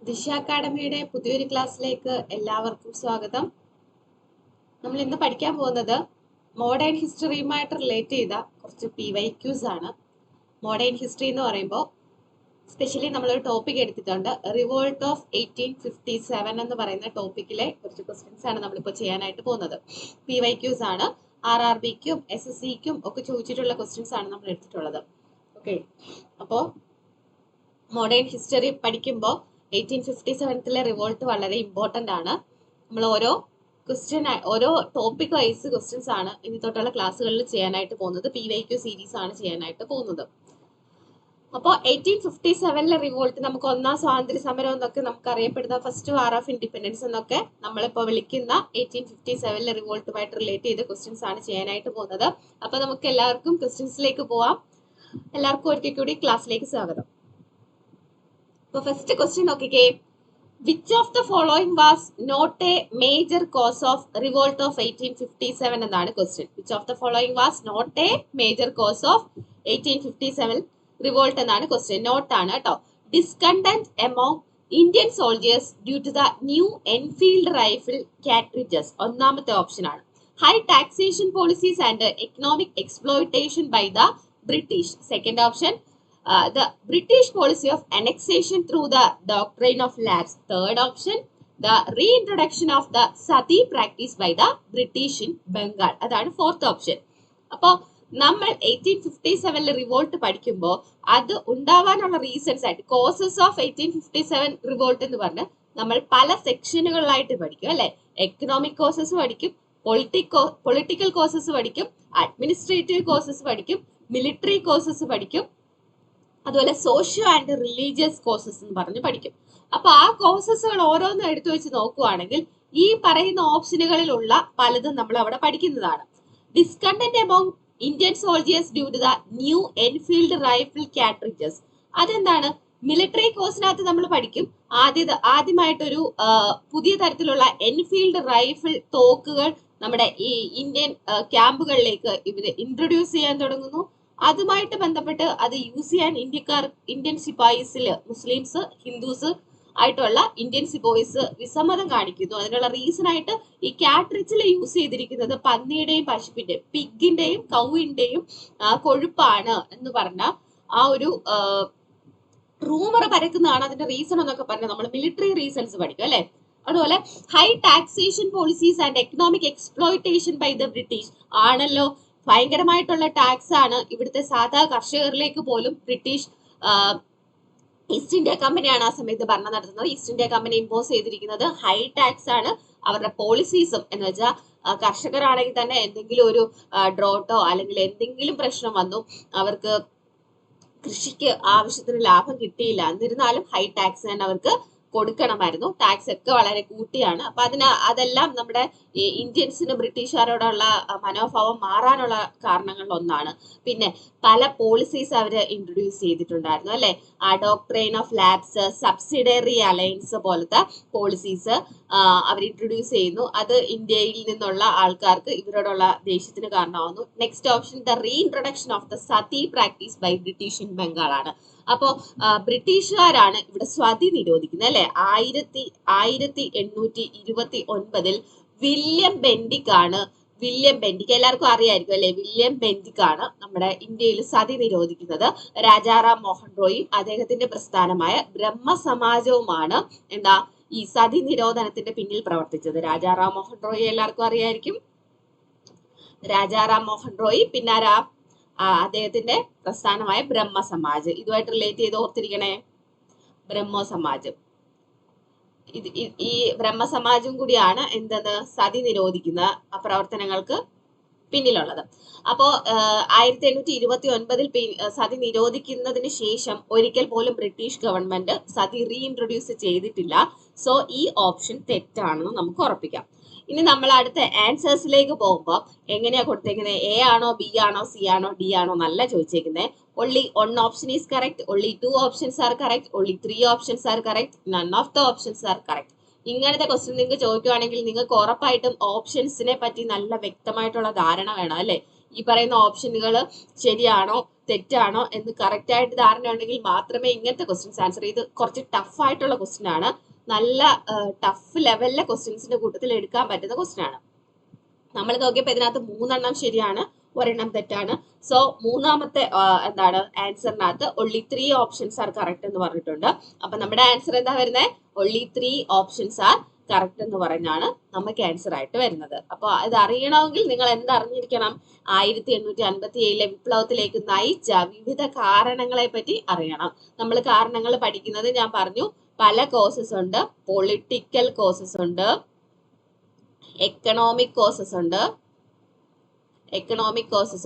ദിശ അക്കാഡമിയുടെ പുതിയൊരു ക്ലാസ്സിലേക്ക് എല്ലാവർക്കും സ്വാഗതം. നമ്മൾ ഇന്ന് പഠിക്കാൻ പോകുന്നത് മോഡേൺ ഹിസ്റ്ററിയുമായിട്ട് റിലേറ്റ് ചെയ്ത കുറച്ച് PYQs ആണ്. മോഡേൺ ഹിസ്റ്ററി എന്ന് പറയുമ്പോൾ സ്പെഷ്യലി നമ്മളൊരു ടോപ്പിക് എടുത്തിട്ടുണ്ട്. റിവോൾട്ട് ഓഫ് 1857 എന്ന് പറയുന്ന ടോപ്പിക്കിലെ കുറച്ച് ക്വസ്റ്റ്യൻസ് ആണ് നമ്മളിപ്പോൾ ചെയ്യാനായിട്ട് പോകുന്നത്. PYQs ആണ്. RRBക്കും SSCക്കും ഒക്കെ ചോദിച്ചിട്ടുള്ള ക്വസ്റ്റ്യൻസ് ആണ് നമ്മൾ എടുത്തിട്ടുള്ളത്. ഓക്കെ, അപ്പോൾ മോഡേൺ ഹിസ്റ്ററി പഠിക്കുമ്പോൾ 1857 റിവോൾട്ട് വളരെ ഇമ്പോർട്ടൻ്റ് ആണ്. നമ്മൾ ഓരോ ടോപ്പിക് വൈസ് ക്വസ്റ്റ്യൻസ് ആണ് ഇനി തൊട്ടുള്ള ക്ലാസ്സുകളിൽ ചെയ്യാനായിട്ട് പോകുന്നത്. PYQ സീരീസ് ആണ് ചെയ്യാനായിട്ട് പോകുന്നത്. അപ്പോൾ 1857 റിവോൾട്ട് നമുക്ക് ഒന്നാം സ്വാതന്ത്ര്യ സമരം എന്നൊക്കെ നമുക്ക് അറിയപ്പെടുന്ന ഫസ്റ്റ് വാർ ഓഫ് ഇൻഡിപെൻഡൻസ് എന്നൊക്കെ നമ്മളിപ്പോൾ വിളിക്കുന്ന 1857 റിവോൾട്ടുമായിട്ട് റിലേറ്റ് ചെയ്ത ക്വസ്റ്റ്യൻസ് ആണ് ചെയ്യാനായിട്ട് പോകുന്നത്. അപ്പോൾ നമുക്ക് എല്ലാവർക്കും ക്വസ്റ്റ്യൻസിലേക്ക് പോവാം. എല്ലാവർക്കും ഒരിക്കൽ കൂടി ക്ലാസ്സിലേക്ക് സ്വാഗതം. അപ്പോൾ ഫസ്റ്റ് ക്വസ്റ്റ്യൻ നോക്കിക്കേ. Which of the following was not a major cause of revolt of 1857 എന്നാണ് question. Which of the following was not a major cause of 1857 revolt എന്നാണ് ക്വസ്റ്റ്യൻ. നോട്ട് ആണ് കേട്ടോ. Discontent among Indian soldiers due to the new Enfield rifle cartridges ഒന്നാമത്തെ option ആണ്. High taxation policies and economic exploitation by the British. Second option the British policy of annexation through the doctrine of lapse. Third option, the reintroduction of the sati practice by the British in Bengal. അതാണ് fourth option. അപ്പോൾ നമ്മൾ 1857 revolt പഠിക്കുമ്പോൾ അത് ഉണ്ടാവാനുള്ള reasons ആയിട്ട് causes of 1857 revolt എന്ന് പറഞ്ഞ് നമ്മൾ പല സെക്ഷനുകളിലായിട്ട് പഠിക്കും അല്ലെ. എക്കണോമിക് കോസസ് പഠിക്കും, പൊളിറ്റിക്കൽ കോസസ് പഠിക്കും, അഡ്മിനിസ്ട്രേറ്റീവ് കോസസ് പഠിക്കും, മിലിറ്ററി കോസസ് പഠിക്കും, അതുപോലെ സോഷ്യോ ആൻഡ് റിലീജിയസ് കോസസ് എന്ന് പറഞ്ഞ് പഠിക്കും. അപ്പൊ ആ കോസസുകൾ ഓരോന്നും എടുത്തു വെച്ച് നോക്കുവാണെങ്കിൽ ഈ പറയുന്ന ഓപ്ഷനുകളിലുള്ള പലതും നമ്മൾ അവിടെ പഠിക്കുന്നതാണ്. Discontent among Indian soldiers due to the new Enfield rifle cartridges. അതെന്താണ്? മിലിറ്ററി കോഴ്സിനകത്ത് നമ്മൾ പഠിക്കും. ആദ്യമായിട്ടൊരു പുതിയ തരത്തിലുള്ള എൻഫീൽഡ് റൈഫിൾ തോക്കുകൾ നമ്മുടെ ഈ ഇന്ത്യൻ ക്യാമ്പുകളിലേക്ക് ഇവര് ഇൻട്രൊഡ്യൂസ് ചെയ്യാൻ തുടങ്ങുന്നു. അതുമായിട്ട് ബന്ധപ്പെട്ട് അത് യൂസ് ചെയ്യാൻ ഇന്ത്യൻ സിപ്പായിസില് മുസ്ലിംസ്, ഹിന്ദുസ് ആയിട്ടുള്ള ഇന്ത്യൻ സിപ്പോയിസ് വിസമ്മതം കാണിക്കുന്നു. അതിനുള്ള റീസൺ ആയിട്ട് ഈ കാട്രിഡ്ജിൽ യൂസ് ചെയ്തിരിക്കുന്നത് പന്നിയുടെയും പശുവിന്റെയും പിഗിന്റെയും കൗവിന്റെയും കൊഴുപ്പാണ് എന്ന് പറഞ്ഞ ആ ഒരു റൂമർ പരക്കുന്നതാണ് അതിന്റെ റീസൺ എന്നൊക്കെ പറഞ്ഞാൽ നമ്മൾ മിലിറ്ററി റീസൺസ് പഠിക്കും അല്ലെ. അതുപോലെ high taxation policies and economic exploitation by the British ആണല്ലോ. ഭയങ്കരമായിട്ടുള്ള ടാക്സ് ആണ് ഇവിടുത്തെ സാധാ കർഷകരിലേക്ക് പോലും ബ്രിട്ടീഷ് ഈസ്റ്റ് ഇന്ത്യ കമ്പനിയാണ് ആ സമയത്ത് ഭരണം നടത്തുന്നത്. ഈസ്റ്റ് ഇന്ത്യ കമ്പനി ഇമ്പോസ് ചെയ്തിരിക്കുന്നത് ഹൈ ടാക്സ് ആണ്. അവരുടെ പോളിസീസും എന്ന് വെച്ചാൽ കർഷകരാണെങ്കിൽ തന്നെ എന്തെങ്കിലും ഒരു ഡ്രോട്ടോ അല്ലെങ്കിൽ എന്തെങ്കിലും പ്രശ്നം വന്നു, അവർക്ക് കൃഷിക്ക് ആവശ്യത്തിന് ലാഭം കിട്ടിയില്ല, എന്നിരുന്നാലും ഹൈ ടാക്സ് തന്നെ അവർക്ക് കൊടുക്കണമായിരുന്നു. ടാക്സ് ഒക്കെ വളരെ കൂട്ടിയാണ്. അപ്പൊ അതെല്ലാം നമ്മുടെ ഇന്ത്യൻസിന് ബ്രിട്ടീഷുകാരോടുള്ള മനോഭാവം മാറാനുള്ള കാരണങ്ങളിൽ ഒന്നാണ്. പിന്നെ പല പോളിസീസ് അവര് ഇൻട്രൊഡ്യൂസ് ചെയ്തിട്ടുണ്ടായിരുന്നു അല്ലെ. ആ doctrine of lapse, subsidiary alliance പോലത്തെ പോളിസീസ് അവർ ഇൻട്രൊഡ്യൂസ് ചെയ്യുന്നു. അത് ഇന്ത്യയിൽ നിന്നുള്ള ആൾക്കാർക്ക് ഇവരോടുള്ള ദേഷ്യത്തിന് കാരണമാവുന്നു. Next option, the reintroduction of the sati practice by British in Bengal ആണ്. അപ്പോ ബ്രിട്ടീഷുകാരാണ് ഇവിടെ സതി നിരോധിക്കുന്നത് അല്ലെ. 1829 വില്യം ബെന്റിക് ആണ്. വില്യം ബെന്റിക് എല്ലാവർക്കും അറിയായിരിക്കും അല്ലെ. വില്യം ബെന്റിക് ആണ് നമ്മുടെ ഇന്ത്യയിൽ സതി നിരോധിക്കുന്നത്. രാജാറാം മോഹൻ റോയും അദ്ദേഹത്തിന്റെ പ്രസ്ഥാനമായ ബ്രഹ്മസമാജവുമാണ് ഈ സതി നിരോധനത്തിന്റെ പിന്നിൽ പ്രവർത്തിച്ചത്. രാജാറാം മോഹൻ റോയി എല്ലാവർക്കും അറിയായിരിക്കും. രാജാറാം മോഹൻ റോയി, പിന്നെ അദ്ദേഹത്തിന്റെ പ്രസ്ഥാനമായ ബ്രഹ്മസമാജ്. ഇതുമായിട്ട് റിലേറ്റ് ചെയ്ത് ഓർത്തിരിക്കണേ, ബ്രഹ്മസമാജ്. ഈ ബ്രഹ്മസമാജും കൂടിയാണ് സതി നിരോധിക്കുന്ന പ്രവർത്തനങ്ങൾക്ക് പിന്നിലുള്ളത്. അപ്പോ 1829 സതി നിരോധിക്കുന്നതിന് ശേഷം ഒരിക്കൽ പോലും ബ്രിട്ടീഷ് ഗവൺമെന്റ് സതി റീഇൻട്രൊഡ്യൂസ് ചെയ്തിട്ടില്ല. സോ ഈ ഓപ്ഷൻ തെറ്റാണെന്ന് നമുക്ക് ഉറപ്പിക്കാം. ഇനി നമ്മൾ അടുത്ത ആൻസേഴ്സിലേക്ക് പോകുമ്പോൾ എങ്ങനെയാ കൊടുത്തേക്കുന്നത്? എ ആണോ, ബി ആണോ, സി ആണോ, ഡി ആണോ എന്നല്ല ചോദിച്ചേക്കുന്നത്. only one option is correct, only two options are correct, only three options are correct, none of the options are correct. ഇങ്ങനത്തെ ക്വസ്റ്റ്യൻ നിങ്ങൾക്ക് ചോദിക്കുവാണെങ്കിൽ നിങ്ങൾക്ക് ഉറപ്പായിട്ടും ഓപ്ഷൻസിനെ പറ്റി നല്ല വ്യക്തമായിട്ടുള്ള ധാരണ വേണം അല്ലെ. ഈ പറയുന്ന ഓപ്ഷനുകൾ ശരിയാണോ തെറ്റാണോ എന്ന് കറക്റ്റ് ആയിട്ട് ധാരണ ഉണ്ടെങ്കിൽ മാത്രമേ ഇങ്ങനത്തെ ക്വസ്റ്റ്യൻസ് ആൻസർ ചെയ്ത് കുറച്ച് ടഫ് ആയിട്ടുള്ള ക്വസ്റ്റ്യൻ ആണ്. നല്ല ടഫ് ലെവലിലെ ക്വസ്റ്റ്യൻസിന്റെ കൂട്ടത്തിൽ എടുക്കാൻ പറ്റുന്ന ക്വസ്റ്റ്യൻ ആണ്. നമ്മൾ നോക്കിയപ്പോൾ ഇതിനകത്ത് 3 ശരിയാണ്, 1 തെറ്റാണ്. സോ മൂന്നാമത്തെ എന്താണ് ആൻസറിനകത്ത് only 3 ഓപ്ഷൻസ് ആർ കറക്റ്റ് എന്ന് പറഞ്ഞിട്ടുണ്ട്. അപ്പൊ നമ്മുടെ ആൻസർ എന്താ വരുന്നത്? only 3 ഓപ്ഷൻസ് ആർ കറക്റ്റ് എന്ന് പറഞ്ഞാണ് നമുക്ക് ആൻസർ ആയിട്ട് വരുന്നത്. അപ്പോൾ ഇത് അറിയണമെങ്കിൽ നിങ്ങൾ എന്തറിഞ്ഞിരിക്കണം? 1857 വിപ്ലവത്തിലേക്ക് നയിച്ച വിവിധ കാരണങ്ങളെ പറ്റി അറിയണം. നമ്മൾ കാരണങ്ങൾ പഠിക്കുന്നത് ഞാൻ പറഞ്ഞു, പല കോസസ് ഉണ്ട്. പൊളിറ്റിക്കൽ കോസസ് ഉണ്ട്, എക്കണോമിക് കോസസ്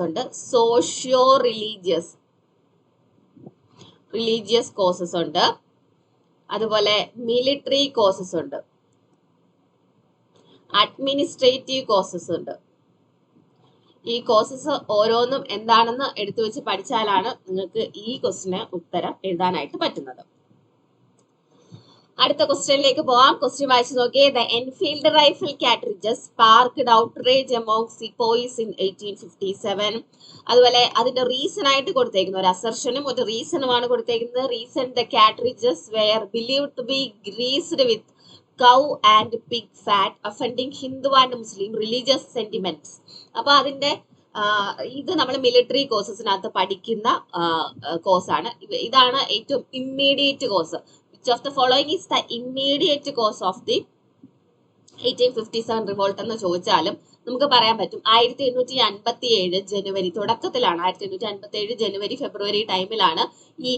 ഉണ്ട്, സോഷ്യോ റിലീജിയസ് കോസസ് ഉണ്ട്, അതുപോലെ മിലിറ്ററി കോസസ് ഉണ്ട്, അഡ്മിനിസ്ട്രേറ്റീവ് കോസസ് ഉണ്ട്. ഈ കോസസ് ഓരോന്നും എന്താണെന്ന് എടുത്തു വെച്ച് പഠിച്ചാലാണ് നിങ്ങൾക്ക് ഈ ക്വസ്റ്റിന് ഉത്തരം എഴുതാനായിട്ട് പറ്റുന്നത്. അടുത്ത ക്വസ്റ്റ്യനിലേക്ക് പോവാം. ക്വസ്റ്റ്യൻ വായിച്ചു നോക്കിയേ. The Enfield rifle cartridges sparked outrage among sepoys in 1857. അതുപോലെ അതിന്റെ റീസൺ ആയിട്ട് കൊടുത്തേക്കുന്ന ഒരു അസർഷനും ഒരു റീസണുമാണ് കൊടുത്തേക്കുന്നത്. Reason the cartridges were believed to be greased with cow and pig fat offending Hindu and Muslim religious sentiments. അപ്പൊ അതിന്റെ ഇത് നമ്മൾ മിലിറ്ററി കോഴ്സസിനകത്ത് പഠിക്കുന്ന കോഴ്സാണ്. ഇതാണ് ഏറ്റവും immediate course. Which of the following is the immediate cause of the 1857 revolt എന്ന് ചോദിച്ചാലും നമുക്ക് പറയാൻ പറ്റും 1857 ജനുവരി തുടക്കത്തിലാണ്. 1857 ജനുവരി ഫെബ്രുവരി ടൈമിലാണ് ഈ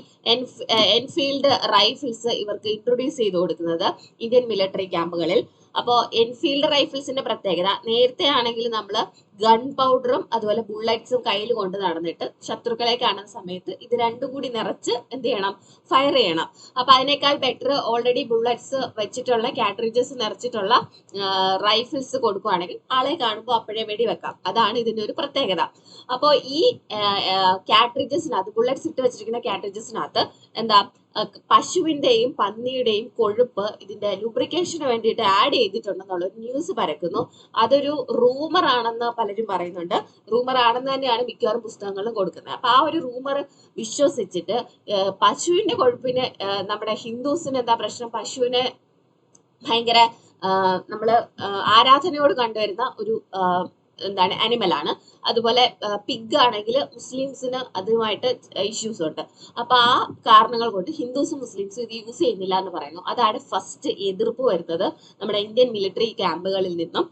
എൻഫീൽഡ് റൈഫിൾസ് ഇവർക്ക് ഇൻട്രൊഡ്യൂസ് ചെയ്ത് കൊടുക്കുന്നത് ഇന്ത്യൻ മിലിറ്ററി ക്യാമ്പുകളിൽ. അപ്പോൾ എൻഫീൽഡ് റൈഫിൾസിന്റെ പ്രത്യേകത, നേരത്തെ ആണെങ്കിൽ നമ്മൾ ഗൺ പൗഡറും അതുപോലെ ബുള്ളറ്റ്സും കയ്യിൽ കൊണ്ട് നടന്നിട്ട് ശത്രുക്കളെ കാണുന്ന സമയത്ത് ഇത് രണ്ടും കൂടി നിറച്ച് എന്ത് ചെയ്യണം? ഫയർ ചെയ്യണം. അപ്പൊ അതിനേക്കാൾ ബെറ്റർ ഓൾറെഡി ബുള്ളറ്റ്സ് വെച്ചിട്ടുള്ള കാട്രിഡ്ജസ് നിറച്ചിട്ടുള്ള റൈഫിൾസ് കൊടുക്കുകയാണെങ്കിൽ ആളെ കാണുമ്പോൾ അപ്പോഴേ വെടിവെക്കാം. അതാണ് ഇതിന്റെ ഒരു പ്രത്യേകത. അപ്പോൾ ഈ കാട്രിഡ്ജസിനകത്ത്, ബുള്ളറ്റ്സ് ഇട്ട് വെച്ചിരിക്കുന്ന കാട്രിഡ്ജസിനകത്ത് എന്താ, പശുവിന്റെയും പന്നിയുടെയും കൊഴുപ്പ് ഇതിന്റെ ലൂബ്രിക്കേഷന് വേണ്ടിയിട്ട് ആഡ് ചെയ്തിട്ടുണ്ടെന്നുള്ള ഒരു ന്യൂസ് പരക്കുന്നു. അതൊരു റൂമർ ആണെന്ന് പലരും പറയുന്നുണ്ട്. റൂമർ ആണെന്ന് തന്നെയാണ് മിക്കവാറും പുസ്തകങ്ങളിലും കൊടുക്കുന്നത്. അപ്പൊ ആ ഒരു റൂമർ വിശ്വസിച്ചിട്ട് പശുവിന്റെ കൊഴുപ്പിന് നമ്മുടെ ഹിന്ദുസിന് എന്താ പ്രശ്നം? പശുവിനെ ഭയങ്കര നമ്മള് ആരാധനയോട് കണ്ടുവരുന്ന ഒരു എന്താണ് അനിമലാണ്. അതുപോലെ പിഗ് ആണെങ്കിൽ മുസ്ലിംസിന് അതുമായിട്ട് ഇഷ്യൂസ് ഉണ്ട്. അപ്പൊ ആ കാരണങ്ങൾ കൊണ്ട് ഹിന്ദുസും മുസ്ലിംസും ഇത് യൂസ് ചെയ്യുന്നില്ല എന്ന് പറയുന്നു. അതാണ് ഫസ്റ്റ് എതിർപ്പ് വരുന്നത് നമ്മുടെ ഇന്ത്യൻ മിലിറ്ററി ക്യാമ്പുകളിൽ നിന്നും.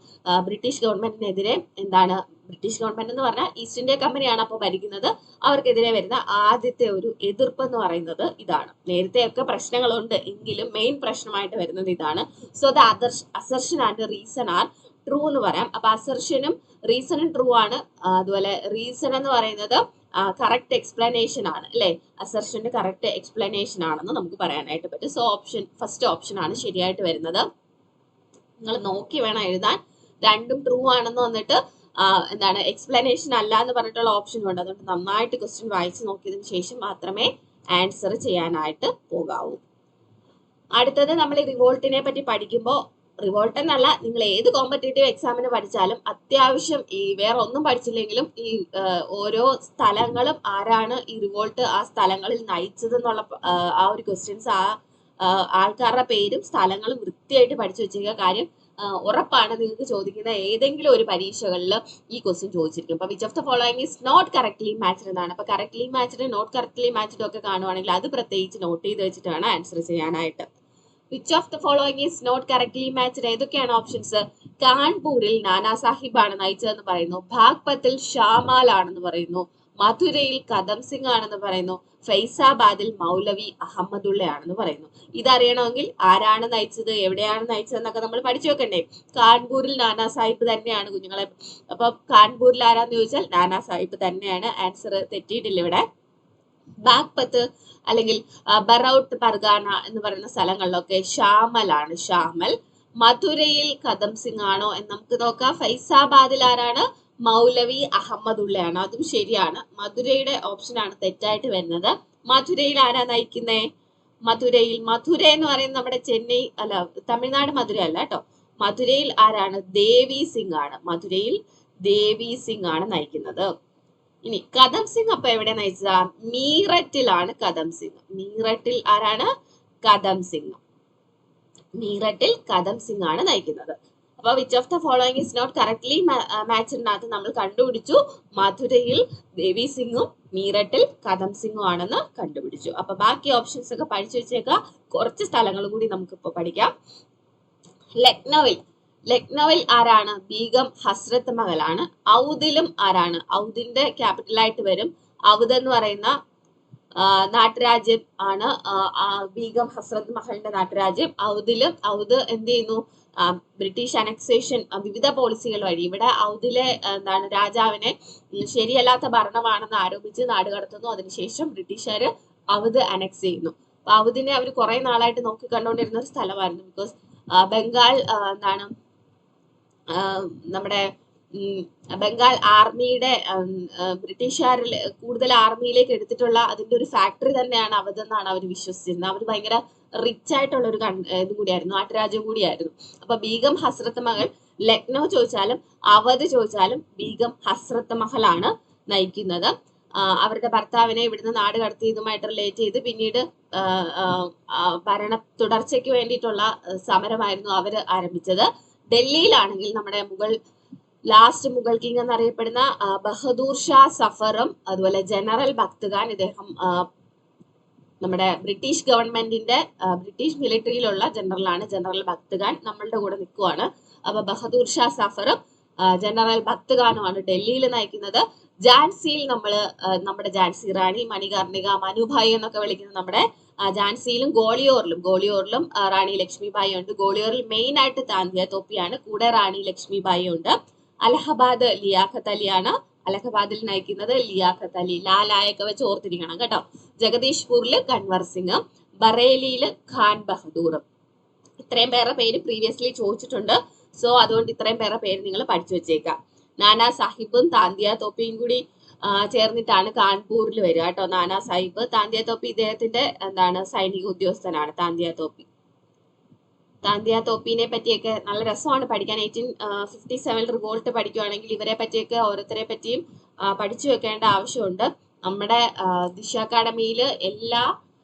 ബ്രിട്ടീഷ് ഗവൺമെന്റിനെതിരെ എന്താണ്, ബ്രിട്ടീഷ് ഗവൺമെന്റ് എന്ന് പറഞ്ഞാൽ ഈസ്റ്റ് ഇന്ത്യ കമ്പനിയാണ് അപ്പോൾ ഭരിക്കുന്നത്, അവർക്കെതിരെ വരുന്ന ആദ്യത്തെ ഒരു എതിർപ്പ് എന്ന് പറയുന്നത് ഇതാണ്. നേരത്തെയൊക്കെ പ്രശ്നങ്ങളുണ്ട് എങ്കിലും മെയിൻ പ്രശ്നമായിട്ട് വരുന്നത് ഇതാണ്. So the assertion and reason are true എന്ന് പറയാം. അപ്പൊ അസർഷനും റീസണും ട്രൂ ആണ്. അതുപോലെ റീസൺ എന്ന് പറയുന്നത് കറക്റ്റ് എക്സ്പ്ലനേഷൻ ആണ് അല്ലെ, അസർഷന്റെ കറക്റ്റ് എക്സ്പ്ലനേഷൻ ആണെന്ന് നമുക്ക് പറയാനായിട്ട് പറ്റും. സോ ഫസ്റ്റ് ഓപ്ഷൻ ആണ് ശരിയായിട്ട് വരുന്നത്. നിങ്ങൾ നോക്കി വേണം എഴുതാൻ. രണ്ടും ട്രൂ ആണെന്ന് വന്നിട്ട് എന്താണ് എക്സ്പ്ലനേഷൻ അല്ല എന്ന് പറഞ്ഞിട്ടുള്ള ഓപ്ഷനും ഉണ്ട്. അതുകൊണ്ട് നന്നായിട്ട് ക്വസ്റ്റ്യൻ വായിച്ച് നോക്കിയതിന് ശേഷം മാത്രമേ ആൻസർ ചെയ്യാനായിട്ട് പോകാവൂ. അടുത്തത് നമ്മൾ റിവോൾട്ടിനെ പറ്റി പഠിക്കുമ്പോൾ, റിവോൾട്ട് എന്നല്ല, നിങ്ങൾ ഏത് കോമ്പറ്റേറ്റീവ് എക്സാമിന് പഠിച്ചാലും അത്യാവശ്യം ഈ വേറെ ഒന്നും പഠിച്ചില്ലെങ്കിലും ഈ ഓരോ സ്ഥലങ്ങളും ആരാണ് ഈ റിവോൾട്ട് ആ സ്ഥലങ്ങളിൽ നയിച്ചതെന്നുള്ള ആ ഒരു ക്വസ്റ്റ്യൻസ്, ആൾക്കാരുടെ പേരും സ്ഥലങ്ങളും വൃത്തിയായിട്ട് പഠിച്ചു വെച്ചിരിക്കുക. കാര്യം ഉറപ്പാണ് നിങ്ങൾക്ക് ചോദിക്കുന്ന ഏതെങ്കിലും ഒരു പരീക്ഷകളിൽ ഈ ക്വസ്റ്റ്യൻ ചോദിച്ചിരിക്കും. അപ്പൊ which of the following is not correctly matched എന്നാണ്. അപ്പൊ correctly matched, not correctly matched ഒക്കെ കാണുവാണെങ്കിൽ അത് പ്രത്യേകിച്ച് നോട്ട് ചെയ്ത് വെച്ചിട്ട് വേണം ആൻസർ ചെയ്യാനായിട്ട്. Which of the following is not correctly matched, ഏതൊക്കെയാണ് ഓപ്ഷൻസ്? കാൺപൂരിൽ നാനാ സാഹിബ് ആണ് നയിച്ചതെന്ന് പറയുന്നു, ബാഗ്പത്തിൽ ഷാമാൽ ആണെന്ന് പറയുന്നു, മധുരയിൽ കദം സിംഗ് ആണെന്ന് പറയുന്നു, ഫൈസാബാദിൽ മൗലവി അഹമ്മദുള്ള ആണെന്ന് പറയുന്നു. ഇതറിയണമെങ്കിൽ ആരാണ് നയിച്ചത്, എവിടെയാണ് നയിച്ചത് എന്നൊക്കെ നമ്മൾ പഠിച്ചു വെക്കണ്ടേ. കാൺപൂരിൽ നാനാ സാഹിബ് തന്നെയാണ് കുഞ്ഞുങ്ങളെ. അപ്പൊ കാൺപൂരിൽ ആരാന്ന് ചോദിച്ചാൽ നാനാ സാഹിബ് തന്നെയാണ്. ആൻസർ തെറ്റിയിട്ടില്ല ഇവിടെ. ബാഗ്പത്ത് അല്ലെങ്കിൽ ബറൌട്ട് പർഗാന എന്ന് പറയുന്ന സ്ഥലങ്ങളിലൊക്കെ ഷാമൽ ആണ്, ഷാമൽ. മധുരയിൽ കദം സിംഗ് ആണോ എന്ന് നമുക്ക് നോക്കാം. ഫൈസാബാദിൽ ആരാണ്? മൗലവി അഹമ്മദുള്ളയാണ്, അതും ശരിയാണ്. മധുരയുടെ ഓപ്ഷനാണ് തെറ്റായിട്ട് വരുന്നത്. മധുരയിൽ ആരാ നയിക്കുന്നേ? മധുര എന്ന് പറയുന്നത് നമ്മുടെ ചെന്നൈ അല്ല, തമിഴ്നാട് മധുര അല്ല കേട്ടോ. മധുരയിൽ ആരാണ്? ദേവി സിംഗ് ആണ്. മധുരയിൽ ദേവി സിംഗ് ആണ് നയിക്കുന്നത്. ഇനി കദം സിംഗ് അപ്പൊ എവിടെ നയിച്ചതാ? മീററ്റിലാണ് കദം സിംഗ്. മീററ്റിൽ ആരാണ്? കദം സിംഗ്. മീററ്റിൽ കദം സിംഗ് ആണ് നയിക്കുന്നത്. അപ്പൊ which of the following is not correctly മാച്ചിനകത്ത് നമ്മൾ കണ്ടുപിടിച്ചു. മധുരയിൽ ദേവി സിംഗും മീററ്റിൽ കദം സിംഗും ആണെന്ന് കണ്ടുപിടിച്ചു. അപ്പൊ ബാക്കി ഓപ്ഷൻസ് ഒക്കെ പഠിച്ചു വെച്ചേക്കാം. കുറച്ച് സ്ഥലങ്ങൾ കൂടി നമുക്കിപ്പോ പഠിക്കാം. ലക്നൌവിൽ ആരാണ്? ബീഗം ഹസ്രത്ത് മഹലാണ്. ഔദിലും ആരാണ്? ഔദിന്റെ ക്യാപിറ്റൽ ആയിട്ട് വരും. ഔദ് എന്ന് പറയുന്ന നാട്ടുരാജ്യം ആണ് ബീഗം ഹസ്രത്ത് മഹലിന്റെ നാട്ടുരാജ്യം. ഔദ് എന്ത് ചെയ്യുന്നു? ബ്രിട്ടീഷ് അനക്സേഷൻ വിവിധ പോളിസികൾ വഴി ഇവിടെ ഔദിലെ രാജാവിനെ ശരിയല്ലാത്ത ഭരണമാണെന്ന് ആരോപിച്ച് നാട് കടത്തുന്നു. അതിനുശേഷം ബ്രിട്ടീഷുകാർ ഔദ് അനക്സ് ചെയ്യുന്നു. അപ്പൊ ഔദിനെ അവർ കുറെ നാളായിട്ട് നോക്കി കണ്ടുകൊണ്ടിരുന്ന ഒരു സ്ഥലമായിരുന്നു. ബിക്കോസ് ബംഗാൾ നമ്മുടെ ബംഗാൾ ആർമിയുടെ ബ്രിട്ടീഷുകാരിൽ കൂടുതൽ ആർമിയിലേക്ക് എടുത്തിട്ടുള്ള അതിന്റെ ഒരു ഫാക്ടറി തന്നെയാണ് അവധ് എന്നാണ് അവർ വിശ്വസിച്ചിരുന്നത്. അവർ ഭയങ്കര റിച്ച് ആയിട്ടുള്ള ഒരു ഇതും കൂടിയായിരുന്നു, നാട്ടുരാജ്യം കൂടിയായിരുന്നു. അപ്പൊ ബീഗം ഹസ്രത്ത് മഹൽ ലക്നൗ ചോദിച്ചാലും അവധ് ചോദിച്ചാലും ബീഗം ഹസ്രത്ത് മഹലാണ് നയിക്കുന്നത്. അവരുടെ ഭർത്താവിനെ ഇവിടുന്ന് നാട് കടത്തിയതുമായിട്ട് റിലേറ്റ് ചെയ്ത് പിന്നീട് ഭരണ തുടർച്ചയ്ക്ക് വേണ്ടിയിട്ടുള്ള സമരമായിരുന്നു അവർ ആരംഭിച്ചത്. ഡൽഹിയിലാണെങ്കിൽ നമ്മുടെ ലാസ്റ്റ് മുഗൾ കിങ് എന്നറിയപ്പെടുന്ന ബഹദൂർ ഷാ സഫറും അതുപോലെ ജനറൽ ഭക്ത്ഖാൻ, ഇദ്ദേഹം നമ്മുടെ ബ്രിട്ടീഷ് ഗവൺമെന്റിന്റെ ബ്രിട്ടീഷ് മിലിറ്ററിയിലുള്ള ജനറലാണ് ജനറൽ ഭക്ത്ഖാൻ, നമ്മളുടെ കൂടെ നിൽക്കുവാണ്. അപ്പൊ ബഹദൂർ ഷാ സഫറും ജനറൽ ഭക്ത്ഖാനുമാണ് ഡൽഹിയിൽ നയിക്കുന്നത്. ഝാൻസിയിൽ നമ്മുടെ ഝാൻസി റാണി മണികർണിക, മനുഭായി എന്നൊക്കെ വിളിക്കുന്ന നമ്മുടെ ഝാൻസിയിലും ഗോളിയോറിലും റാണി ലക്ഷ്മിബായി ഉണ്ട്. ഗോളിയോറിൽ മെയിൻ ആയിട്ട് താന്തിയ തോപ്പിയാണ്, കൂടെ റാണി ലക്ഷ്മിബായി ഉണ്ട്. അലഹബാദ് ലിയാഖത്ത് അലിയാണ്. അലഹബാദിൽ നയിക്കുന്നത് ലിയാഖത്ത് അലി. ലാലായൊക്കെ വെച്ച് ഓർത്തിരിക്കണം കേട്ടോ. ജഗദീഷ്പൂരിൽ കൻവർ സിംഗ്, ബറേലിയിൽ ഖാൻ ബഹദൂർ. ഇത്രയും പേരുടെ പേര് പ്രീവിയസ്ലി ചോദിച്ചിട്ടുണ്ട്. സോ അതുകൊണ്ട് ഇത്രയും പേരുടെ പേര് നിങ്ങൾ പഠിച്ചു വെച്ചേക്കാം. നാനാ സാഹിബും താന്തിയ തോപ്പിയും കൂടി ചേർന്നിട്ടാണ് കാൺപൂരിൽ വരിക കേട്ടോ. നാനാ സാഹിബ്, താന്തിയ തോപ്പി ഇദ്ദേഹത്തിന്റെ സൈനിക ഉദ്യോഗസ്ഥനാണ്. താന്തിയ തോപ്പിനെ പറ്റിയൊക്കെ നല്ല രസമാണ് പഠിക്കാൻ. 1857 റിവോൾട്ട് പഠിക്കുകയാണെങ്കിൽ ഇവരെ പറ്റിയൊക്കെ ഓരോരുത്തരെ പറ്റിയും പഠിച്ചു വെക്കേണ്ട ആവശ്യമുണ്ട്. നമ്മുടെ ദിശ അക്കാഡമിയിൽ എല്ലാ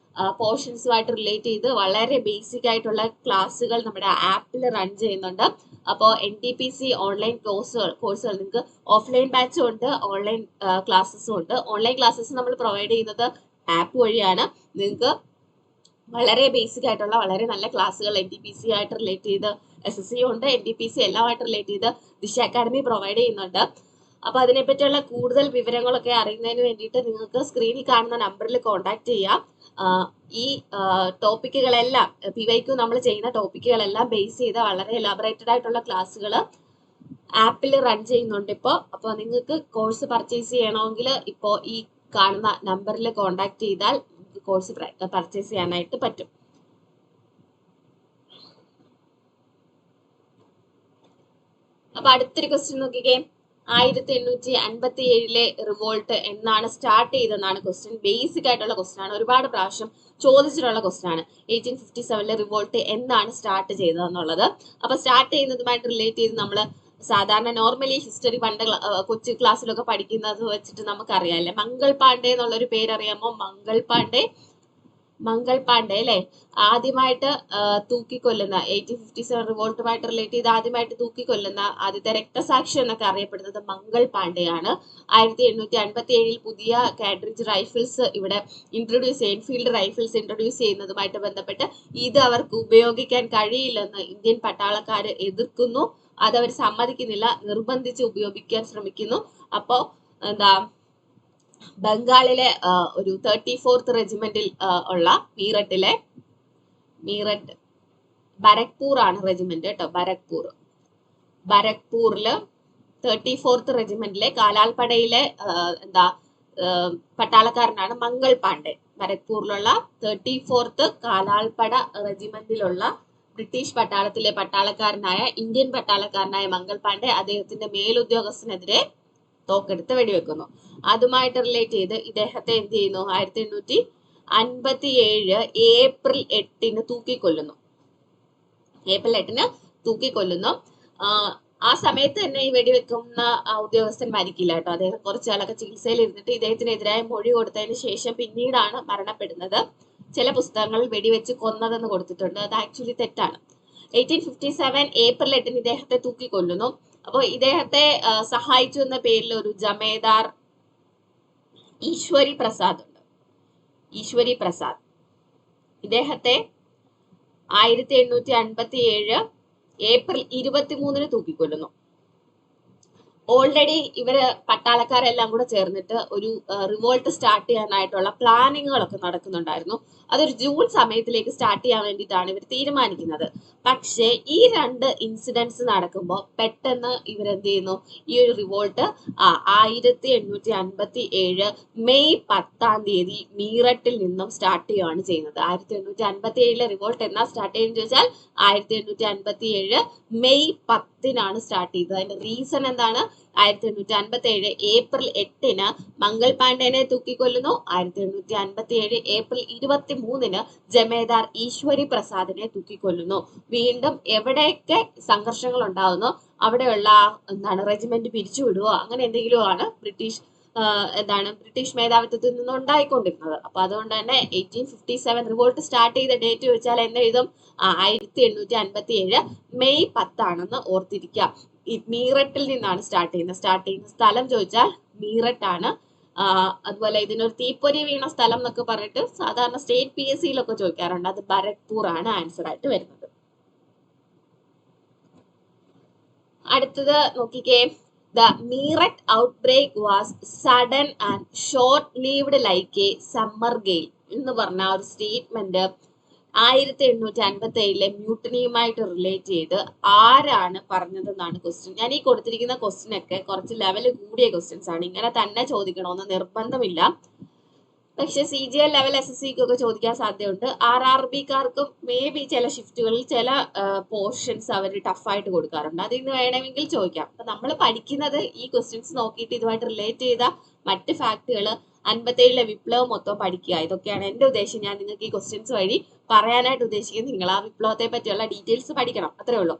പോർഷൻസുമായിട്ട് റിലേറ്റ് ചെയ്ത് വളരെ ബേസിക് ആയിട്ടുള്ള ക്ലാസ്സുകൾ നമ്മുടെ ആപ്പിൽ റൺ ചെയ്യുന്നുണ്ട്. അപ്പോൾ NTPC ഓൺലൈൻ കോഴ്സുകൾ നിങ്ങൾക്ക് ഓഫ്ലൈൻ ബാച്ചും ഉണ്ട്, ഓൺലൈൻ ക്ലാസ്സസും ഉണ്ട്. ഓൺലൈൻ ക്ലാസ്സസ് നമ്മൾ പ്രൊവൈഡ് ചെയ്യുന്നത് ആപ്പ് വഴിയാണ്. നിങ്ങൾക്ക് വളരെ ബേസിക് ആയിട്ടുള്ള വളരെ നല്ല ക്ലാസ്സുകൾ NTPC ആയിട്ട് റിലേറ്റ് ചെയ്ത്, SSC ഉണ്ട്, NTPC എല്ലാമായിട്ട് റിലേറ്റ് ചെയ്ത് ദിശ അക്കാഡമി പ്രൊവൈഡ് ചെയ്യുന്നുണ്ട്. അപ്പൊ അതിനെപ്പറ്റിയുള്ള കൂടുതൽ വിവരങ്ങളൊക്കെ അറിയുന്നതിന് വേണ്ടിയിട്ട് നിങ്ങൾക്ക് സ്ക്രീനിൽ കാണുന്ന നമ്പറിൽ കോൺടാക്ട് ചെയ്യാം. ഈ ടോപ്പിക്കുകളെല്ലാം PYQ നമ്മൾ ചെയ്യുന്ന ടോപ്പിക്കുകളെല്ലാം ബേസ് ചെയ്ത വളരെ എലാബറേറ്റഡ് ആയിട്ടുള്ള ക്ലാസ്സുകൾ ആപ്പിൽ റൺ ചെയ്യുന്നുണ്ട് ഇപ്പോൾ. അപ്പോൾ നിങ്ങൾക്ക് കോഴ്സ് പർച്ചേസ് ചെയ്യണമെങ്കിൽ ഇപ്പോൾ ഈ കാണുന്ന നമ്പറിൽ കോൺടാക്ട് ചെയ്താൽ കോഴ്സ് പർച്ചേസ് ചെയ്യാനായിട്ട് പറ്റും. അപ്പൊ അടുത്തൊരു ക്വസ്റ്റ്യൻ നോക്കിക്കേ. 1857 റിവോൾട്ട് എന്നാണ് സ്റ്റാർട്ട് ചെയ്തതെന്നാണ് ക്വസ്റ്റ്യൻ. ബേസിക് ആയിട്ടുള്ള ക്വസ്റ്റ്യൻ ആണ്, ഒരുപാട് പ്രാവശ്യം ചോദിച്ചിട്ടുള്ള ക്വസ്റ്റ്യൻ ആണ്. 1857 റിവോൾട്ട് എന്നാണ് സ്റ്റാർട്ട് ചെയ്തതെന്നുള്ളത്. അപ്പൊ സ്റ്റാർട്ട് ചെയ്യുന്നതുമായിട്ട് റിലേറ്റ് ചെയ്ത് നമ്മൾ സാധാരണ നോർമലി ഹിസ്റ്ററി പണ്ട് കൊച്ചു ക്ലാസ്സിലൊക്കെ പഠിക്കുന്നത് വെച്ചിട്ട് നമുക്കറിയാമല്ലേ. മംഗൾ പാണ്ഡെ എന്നുള്ളൊരു പേരറിയാമോ? മംഗൾ പാണ്ഡെ അല്ലെ ആദ്യമായിട്ട് തൂക്കിക്കൊല്ലുന്ന 1857 റിവോൾട്ടുമായിട്ട് റിലേറ്റ് ചെയ്ത് ആദ്യമായിട്ട് തൂക്കിക്കൊല്ലുന്ന ആദ്യത്തെ രക്തസാക്ഷി എന്നൊക്കെ അറിയപ്പെടുന്നത് മംഗൾ പാണ്ഡെയാണ്. 1857 പുതിയ കാഡ്രിഡ്ജ് റൈഫിൾസ് ഇവിടെ എൻഫീൽഡ് റൈഫിൾസ് ഇൻട്രൊഡ്യൂസ് ചെയ്യുന്നതുമായിട്ട് ബന്ധപ്പെട്ട് ഇത് അവർക്ക് ഉപയോഗിക്കാൻ കഴിയില്ലെന്ന് ഇന്ത്യൻ പട്ടാളക്കാർ എതിർക്കുന്നു. അതവർ സമ്മതിക്കുന്നില്ല, നിർബന്ധിച്ച് ഉപയോഗിക്കാൻ ശ്രമിക്കുന്നു. അപ്പോ ബംഗാളിലെ ഒരു 34th റെജിമെന്റിൽ ഉള്ള മീററ്റ് ബരക്പൂർ ആണ് റെജിമെന്റ് കേട്ടോ. ബരക്പൂരില് 34th റെജിമെന്റിലെ കാലാൾപ്പടയിലെ പട്ടാളക്കാരനാണ് മംഗൾ പാണ്ഡെ. ബരക്പൂരിലുള്ള 34th കാലാൾപ്പട റെജിമെന്റിലുള്ള ബ്രിട്ടീഷ് പട്ടാളത്തിലെ ഇന്ത്യൻ പട്ടാളക്കാരനായ മംഗൾ പാണ്ഡെ അദ്ദേഹത്തിന്റെ മേലുദ്യോഗസ്ഥനെതിരെ തോക്കെടുത്ത് വെടിവെക്കുന്നു. അതുമായിട്ട് റിലേറ്റ് ചെയ്ത് ഇദ്ദേഹത്തെ എന്ത് ചെയ്യുന്നു? 1857 ഏപ്രിൽ 8 തൂക്കിക്കൊല്ലുന്നു. ആ സമയത്ത് തന്നെ ഈ വെടിവെക്കുന്ന ഉദ്യോഗസ്ഥൻ മരിക്കില്ല കേട്ടോ. അദ്ദേഹം കുറച്ചാളൊക്കെ ചികിത്സയിൽ ഇരുന്നിട്ട് ഇദ്ദേഹത്തിനെതിരായ മൊഴി കൊടുത്തതിന് ശേഷം പിന്നീടാണ് മരണപ്പെടുന്നത്. ചില പുസ്തകങ്ങളിൽ വെടിവെച്ച് കൊന്നതെന്ന് കൊടുത്തിട്ടുണ്ട്. അത് ആക്ച്വലി തെറ്റാണ്. 1857 ഏപ്രിൽ 8 ഇദ്ദേഹത്തെ തൂക്കിക്കൊല്ലുന്നു. അപ്പോൾ ഇദ്ദേഹത്തെ സഹായിച്ചു എന്ന പേരിൽ ഒരു ജമേദാർ ഈശ്വരി പ്രസാദ് ഉണ്ട്. ഈശ്വരി പ്രസാദ് ഇദ്ദേഹത്തെ 1857 ഏപ്രിൽ 23 തൂക്കിക്കൊല്ലുന്നു. ഓൾറെഡി ഇവര് പട്ടാളക്കാരെല്ലാം കൂടെ ചേർന്നിട്ട് ഒരു റിവോൾട്ട് സ്റ്റാർട്ട് ചെയ്യാനായിട്ടുള്ള പ്ലാനിങ്ങുകളൊക്കെ നടക്കുന്നുണ്ടായിരുന്നു. അതൊരു ജൂൺ സമയത്തിലേക്ക് സ്റ്റാർട്ട് ചെയ്യാൻ വേണ്ടിയിട്ടാണ് ഇവർ തീരുമാനിക്കുന്നത്. പക്ഷേ ഈ 2 ഇൻസിഡൻസ് നടക്കുമ്പോൾ പെട്ടെന്ന് ഇവരെന്ത് ചെയ്യുന്നു, ഈ ഒരു റിവോൾട്ട് 1857 മെയ് 10 മീററ്റിൽ നിന്നും സ്റ്റാർട്ട് ചെയ്യുകയാണ് ചെയ്യുന്നത്. 1857 റിവോൾട്ട് എന്നാ സ്റ്റാർട്ട് ചെയ്യുന്നത് ചോദിച്ചാൽ 1857 മെയ് 10 സ്റ്റാർട്ട് ചെയ്തത്. അതിന്റെ റീസൺ എന്താണ്? 1857 ഏപ്രിൽ 8 മംഗൾ പാണ്ഡേനെ തൂക്കിക്കൊല്ലുന്നു. 1857 ഏപ്രിൽ 23 ജമേദാർ ഈശ്വരി പ്രസാദിനെ തൂക്കിക്കൊല്ലുന്നു. വീണ്ടും എവിടെയൊക്കെ സംഘർഷങ്ങൾ ഉണ്ടാകുന്നു അവിടെയുള്ള റെജിമെന്റ് പിരിച്ചുവിടുവോ അങ്ങനെ എന്തെങ്കിലും ആണ് ബ്രിട്ടീഷ് മേധാവിത്വത്തിൽ നിന്ന് ഉണ്ടായിക്കൊണ്ടിരുന്നത്. അപ്പൊ അതുകൊണ്ട് തന്നെ 1857 റിവോൾട്ട് സ്റ്റാർട്ട് ചെയ്ത ഡേറ്റ് ചോദിച്ചാൽ എന്തെഴുതും? 1857 മെയ് 10 ഓർത്തിരിക്കുക. ഈ മീററ്റിൽ നിന്നാണ് സ്റ്റാർട്ട് ചെയ്യുന്ന സ്ഥലം ചോദിച്ചാൽ മീററ്റ് ആണ്. അതുപോലെ ഇതിനൊരു തീപ്പൊരി വീണ സ്ഥലം എന്നൊക്കെ പറഞ്ഞിട്ട് സാധാരണ സ്റ്റേറ്റ് PSCയിലൊക്കെ ചോദിക്കാറുണ്ട്. അത് ഭരത്പൂർ ആണ് ആൻസർ ആയിട്ട് വരുന്നത്. അടുത്തത് നോക്കിക്കേ. The Meerut outbreak was sudden and short-lived like a summer gale എന്ന് പറഞ്ഞ ഒരു സ്റ്റേറ്റ്മെന്റ് 1857 മ്യൂട്ടണിയുമായിട്ട് റിലേറ്റ് ചെയ്ത് ആരാണ് പറഞ്ഞതെന്നാണ് ക്വസ്റ്റ്യൻ. ഞാൻ ഈ കൊടുത്തിരിക്കുന്ന ക്വസ്റ്റ്യൻ ഒക്കെ കുറച്ച് ലെവല് കൂടിയ ക്വസ്റ്റ്യൻസ് ആണ്. ഇങ്ങനെ തന്നെ ചോദിക്കണമെന്ന് നിർബന്ധമില്ല. പക്ഷെ CGL ലെവൽ SSCക്കൊക്കെ ചോദിക്കാൻ സാധ്യതയുണ്ട്. RRBക്കാർക്കും മേ ബി ചില ഷിഫ്റ്റുകളിൽ ചില പോർഷൻസ് അവർ ടഫായിട്ട് കൊടുക്കാറുണ്ട്. അതിന്ന് വേണമെങ്കിൽ ചോദിക്കാം. അപ്പൊ നമ്മൾ പഠിക്കുന്നത് ഈ ക്വസ്റ്റ്യൻസ് നോക്കിയിട്ട് ഇതുമായിട്ട് റിലേറ്റ് ചെയ്ത മറ്റ് ഫാക്ടുകൾ 57 വിപ്ലവം മൊത്തം പഠിക്കുക. ഇതൊക്കെയാണ് എന്റെ ഉദ്ദേശം. ഞാൻ നിങ്ങൾക്ക് ഈ ക്വസ്റ്റ്യൻസ് വഴി പറയാനായിട്ട് ഉദ്ദേശിക്കുന്നത് നിങ്ങൾ ആ വിപ്ലവത്തെ പറ്റിയുള്ള ഡീറ്റെയിൽസ് പഠിക്കണം, അത്രേ ഉള്ളൂ.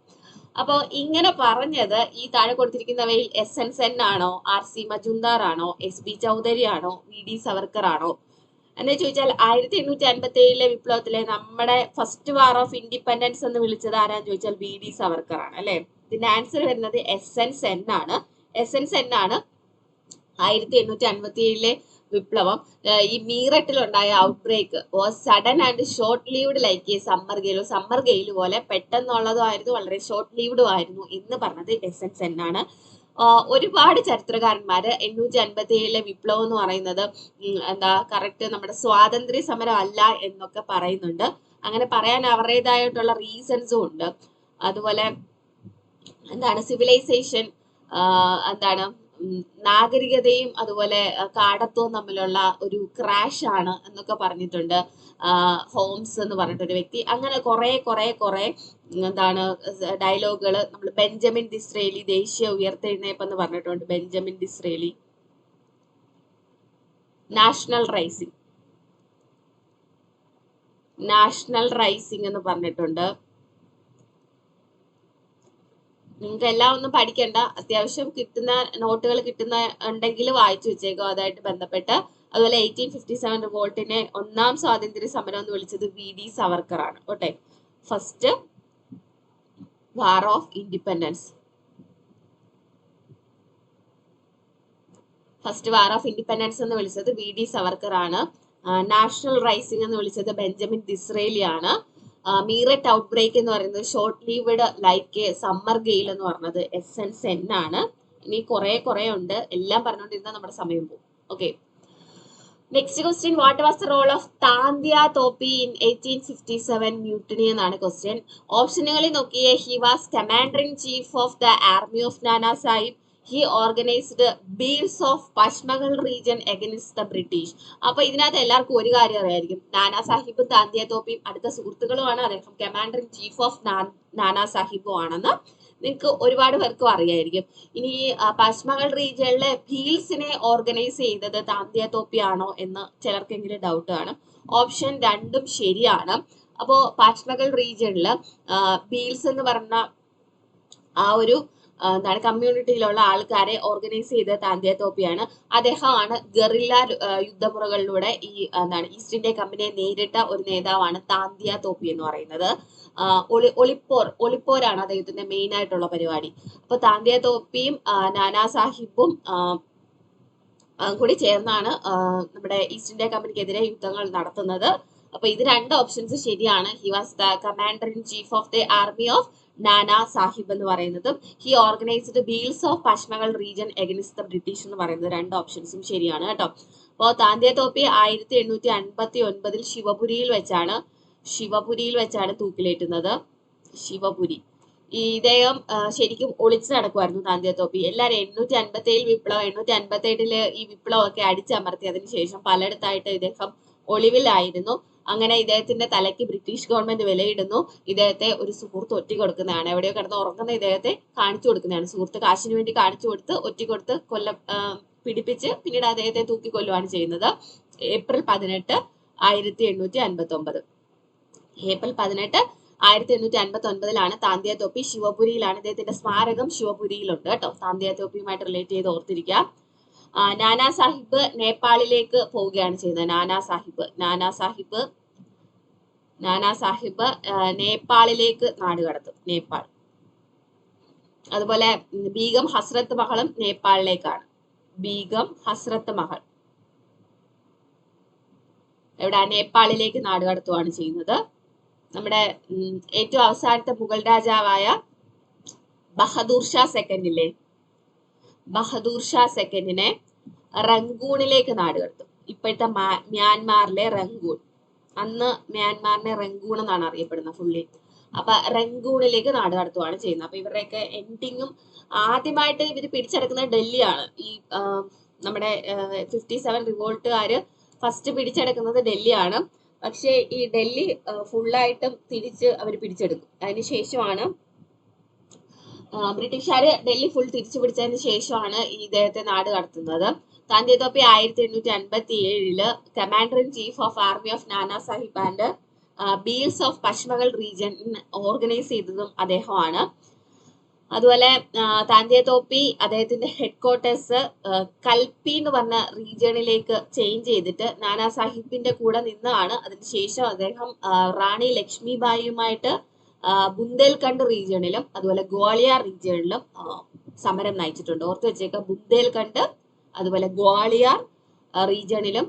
അപ്പോൾ ഇങ്ങനെ പറഞ്ഞത് ഈ താഴെ കൊടുത്തിരിക്കുന്നവയിൽ SN സെൻ ആണോ, RC മജുംദാർ ആണോ, SB ചൗധരി ആണോ, VD സവർക്കർ ആണോ എന്ന് ചോദിച്ചാൽ 1857 വിപ്ലവത്തിലെ നമ്മുടെ ഫസ്റ്റ് വാർ ഓഫ് ഇൻഡിപെൻഡൻസ് എന്ന് വിളിച്ചത് ആരാന്ന് ചോദിച്ചാൽ VD സവർക്കർ ആണ് അല്ലെ. ഇതിന്റെ ആൻസർ വരുന്നത് SN സെൻ ആണ്. SN സെൻ ആണ് 1857 വിപ്ലവം. ഈ മീററ്റിലുണ്ടായ outbreak was sudden and short lived like summer gale പോലെ പെട്ടെന്നുള്ളതും ആയിരുന്നു, വളരെ ഷോർട്ട് ലീവ്ഡും ആയിരുന്നു എന്ന് പറഞ്ഞത് SN സെൻ ആണ്. ഒരുപാട് ചരിത്രകാരന്മാര് 1857 വിപ്ലവം എന്ന് പറയുന്നത് കറക്റ്റ് നമ്മുടെ സ്വാതന്ത്ര്യ സമരം അല്ല എന്നൊക്കെ പറയുന്നുണ്ട്. അങ്ങനെ പറയാൻ അവരുടേതായിട്ടുള്ള റീസൺസും ഉണ്ട്. അതുപോലെ സിവിലൈസേഷൻ നാഗരികതയും അതുപോലെ കാടത്വവും തമ്മിലുള്ള ഒരു ക്രാഷ് ആണ് എന്നൊക്കെ പറഞ്ഞിട്ടുണ്ട് ഹോംസ് എന്ന് പറഞ്ഞിട്ടൊരു വ്യക്തി. അങ്ങനെ കുറെ ഡയലോഗുകൾ നമ്മൾ ബെഞ്ചമിൻ ഡിസ്രേലി ദേശീയ ഉയർത്തെഴുന്നേൽപ്പ് എന്ന് പറഞ്ഞിട്ടുണ്ട്. ബെഞ്ചമിൻ ഡിസ്രേലി നാഷണൽ റൈസിംഗ് എന്ന് പറഞ്ഞിട്ടുണ്ട്. നിങ്ങൾക്ക് എല്ലാം ഒന്നും പഠിക്കണ്ട, അത്യാവശ്യം കിട്ടുന്ന നോട്ടുകൾ ഉണ്ടെങ്കിൽ വായിച്ചു വെച്ചേക്കോ അതായിട്ട് ബന്ധപ്പെട്ട്. അതുപോലെ 1857 റിവോൾട്ടിനെ ഒന്നാം സ്വാതന്ത്ര്യ സമരം എന്ന് വിളിച്ചത് VD സവർക്കർ ആണ്. ഓട്ടെ, ഫസ്റ്റ് വാർ ഓഫ് ഇൻഡിപെൻഡൻസ് എന്ന് വിളിച്ചത് VD സവർക്കർ ആണ്. നാഷണൽ റൈസിംഗ് എന്ന് വിളിച്ചത് ബെഞ്ചമിൻ ഡിസ്രേലി ആണ്. മീററ്റ് ഔട്ട് ബ്രേക്ക് എന്ന് പറയുന്നത് ഷോർട്ട് ലീവ്ഡ് ലൈക്ക് സമ്മർ ഗെയിൽ എന്ന് പറഞ്ഞത് SN സെൻ ആണ്. ഇനി കുറെ ഉണ്ട്, എല്ലാം പറഞ്ഞുകൊണ്ടിരുന്നാൽ നമ്മുടെ സമയം പോകും. Okay, next question. What was the role of Tantia Tope in 1857 mutiny എന്നാണ് ക്വസ്റ്റ്യൻ. ഓപ്ഷനുകളിൽ നോക്കിയേ. He was commander in chief of the army of Nana Sahib. He organized beels of പശ്മകൾ റീജിയൻ അഗൈൻസ്റ്റ് ദ ബ്രിട്ടീഷ്. അപ്പൊ ഇതിനകത്ത് എല്ലാവർക്കും ഒരു കാര്യം അറിയായിരിക്കും, നാനാ സാഹിബും താന്ത്യ തോപ്പിയും അടുത്ത സുഹൃത്തുക്കളുമാണ്. അദ്ദേഹം കമാൻഡർ ഇൻ ചീഫ് ഓഫ് നാനാ സാഹിബും ആണെന്ന് നിങ്ങൾക്ക് ഒരുപാട് പേർക്കും അറിയായിരിക്കും. ഇനി പശ്മകൾ റീജിയനിലെ ഭീൽസിനെ ഓർഗനൈസ് ചെയ്തത് താന്ത്യ തോപ്പി ആണോ എന്ന് ചിലർക്കെങ്കിലും ഡൗട്ട് ആണ്. ഓപ്ഷൻ 2 ശരിയാണ്. അപ്പോ പശ്മകൾ റീജിയനില് ഭീൽസ് എന്ന് പറഞ്ഞ ആ ഒരു എന്താണ് കമ്മ്യൂണിറ്റിയിലുള്ള ആൾക്കാരെ ഓർഗനൈസ് ചെയ്ത താന്തിയ തോപ്പിയാണ്. അദ്ദേഹമാണ് ഗറില്ല യുദ്ധമുറകളിലൂടെ ഈ എന്താണ് ഈസ്റ്റ് ഇന്ത്യ കമ്പനിയെ നേരിട്ട ഒരു നേതാവാണ് താന്തിയ തോപ്പി എന്ന് പറയുന്നത്. ഒളിപ്പോരാണ് അദ്ദേഹത്തിന്റെ മെയിൻ ആയിട്ടുള്ള പരിപാടി. അപ്പൊ താന്തിയ തോപ്പിയും നാനാ സാഹിബും കൂടി ചേർന്നാണ് നമ്മുടെ ഈസ്റ്റ് ഇന്ത്യ കമ്പനിക്കെതിരെ യുദ്ധങ്ങൾ നടത്തുന്നത്. അപ്പൊ ഇത് രണ്ട് ഓപ്ഷൻസ് ശരിയാണ്. He was the commander in chief of the army of Nana Sahib എന്ന് പറയുന്നതും ഹി ഓർഗനൈസ്ഡ് ബീൽസ് ഓഫ് പശ്മകൾ റീജൻ എഗനിസ്റ്റ് ദ ബ്രിട്ടീഷ് എന്ന് പറയുന്നത് രണ്ട് ഓപ്ഷൻസും ശരിയാണ് കേട്ടോ. അപ്പോൾ താന്തിയ തോപ്പി 1859 ശിവപുരിയിൽ വെച്ചാണ് തൂക്കിലേറ്റുന്നത്. ശിവപുരി. ഇദ്ദേഹം ശരിക്കും ഒളിച്ചു നടക്കുമായിരുന്നു താന്തിയ തോപ്പി. എല്ലാവരും 857 വിപ്ലവം 858 ഈ വിപ്ലവമൊക്കെ അടിച്ചമർത്തിയതിനു ശേഷം പലയിടത്തായിട്ട് ഇദ്ദേഹം ഒളിവിലായിരുന്നു. അങ്ങനെ ഇദ്ദേഹത്തിന്റെ തലയ്ക്ക് ബ്രിട്ടീഷ് ഗവൺമെന്റ് വിലയിടുന്നു. ഇദ്ദേഹത്തെ ഒരു സുഹൃത്ത് ഒറ്റ കൊടുക്കുന്നതാണ്. എവിടെയോ കിടന്ന് ഉറങ്ങുന്ന ഇദ്ദേഹത്തെ കാണിച്ചു കൊടുക്കുന്നതാണ്. സുഹൃത്ത് കാശിന് വേണ്ടി കാണിച്ചു കൊടുത്ത് ഒറ്റ കൊടുത്ത് പിടിപ്പിച്ച് പിന്നീട് അദ്ദേഹത്തെ തൂക്കിക്കൊല്ലുവാണ് ചെയ്യുന്നത്. ഏപ്രിൽ 18, 1859. ഏപ്രിൽ 18, 1859 താന്തിയ തോപ്പി ശിവപുരിയിലാണ്. ഇദ്ദേഹത്തിന്റെ സ്മാരകം ശിവപുരിയിലുണ്ട് കേട്ടോ. താന്തിയ തോപ്പിയുമായിട്ട് റിലേറ്റ് ചെയ്ത് ഓർത്തിരിക്കുക. നാനാ സാഹിബ് നേപ്പാളിലേക്ക് പോവുകയാണ് ചെയ്യുന്നത്. നാനാ സാഹിബ് നേപ്പാളിലേക്ക് നാടുകടത്തും. നേപ്പാൾ. അതുപോലെ ബീഗം ഹസ്രത്ത് മഹളും നേപ്പാളിലേക്കാണ്. ബീഗം ഹസ്രത്ത് മഹൽ എവിടെ? നേപ്പാളിലേക്ക് നാടുകടത്തുകയാണ് ചെയ്യുന്നത്. നമ്മുടെ ഏറ്റവും അവസാനത്തെ മുഗൾ രാജാവായ ബഹദൂർ ഷാ സെക്കൻഡില്ലേ, ബഹദൂർ ഷാ സെക്കൻഡിനെ റങ്കൂണിലേക്ക് നാടുകടത്തും. ഇപ്പോഴത്തെ മ്യാൻമാറിലെ റങ്കൂൺ. അന്ന് മ്യാൻമാറിനെ റങ്കൂൺ എന്നാണ് അറിയപ്പെടുന്നത് ഫുള്ളി. അപ്പൊ റങ്കൂണിലേക്ക് നാടുകടത്തുകയാണ് ചെയ്യുന്നത്. അപ്പൊ ഇവരുടെയൊക്കെ എൻഡിങ്ങും ആദ്യമായിട്ട് ഇവർ പിടിച്ചെടുക്കുന്നത് ഡൽഹിയാണ്. ഈ നമ്മുടെ 57 റിവോൾട്ടുകാര് ഫസ്റ്റ് പിടിച്ചെടുക്കുന്നത് ഡൽഹിയാണ്. പക്ഷേ ഈ ഡൽഹി ഫുള്ളായിട്ടും തിരിച്ച് അവർ പിടിച്ചെടുക്കും. അതിനുശേഷമാണ് ബ്രിട്ടീഷുകാര് ഡൽഹി ഫുൾ തിരിച്ചു പിടിച്ചതിന് ശേഷമാണ് ഈ ഇദ്ദേഹത്തെ നാട് കടത്തുന്നത്. Tantia Tope 1857 commander in chief of army of Nana Sahib and Bhils of പശ്മകൾ റീജൻ ഓർഗനൈസ് ചെയ്തതും അദ്ദേഹമാണ്. അതുപോലെ താന്തിയ തോപ്പി അദ്ദേഹത്തിന്റെ ഹെഡ് ക്വാർട്ടേഴ്സ് കൽപ്പി എന്ന് പറഞ്ഞ റീജിയണിലേക്ക് ചേഞ്ച് ചെയ്തിട്ട് നാനാ സാഹിബിന്റെ കൂടെ നിന്നാണ്. അതിനുശേഷം അദ്ദേഹം റാണി ലക്ഷ്മിബായിയുമായിട്ട് ബുന്ദേൽഖണ്ഡ് റീജിയണിലും അതുപോലെ ഗ്വാളിയർ റീജിയണിലും സമരം നയിച്ചിട്ടുണ്ട്. ഓർത്ത് വെച്ചേക്കാം, ബുന്ദേൽഖണ്ഡ് അതുപോലെ ഗ്വാളിയർ റീജിയണിലും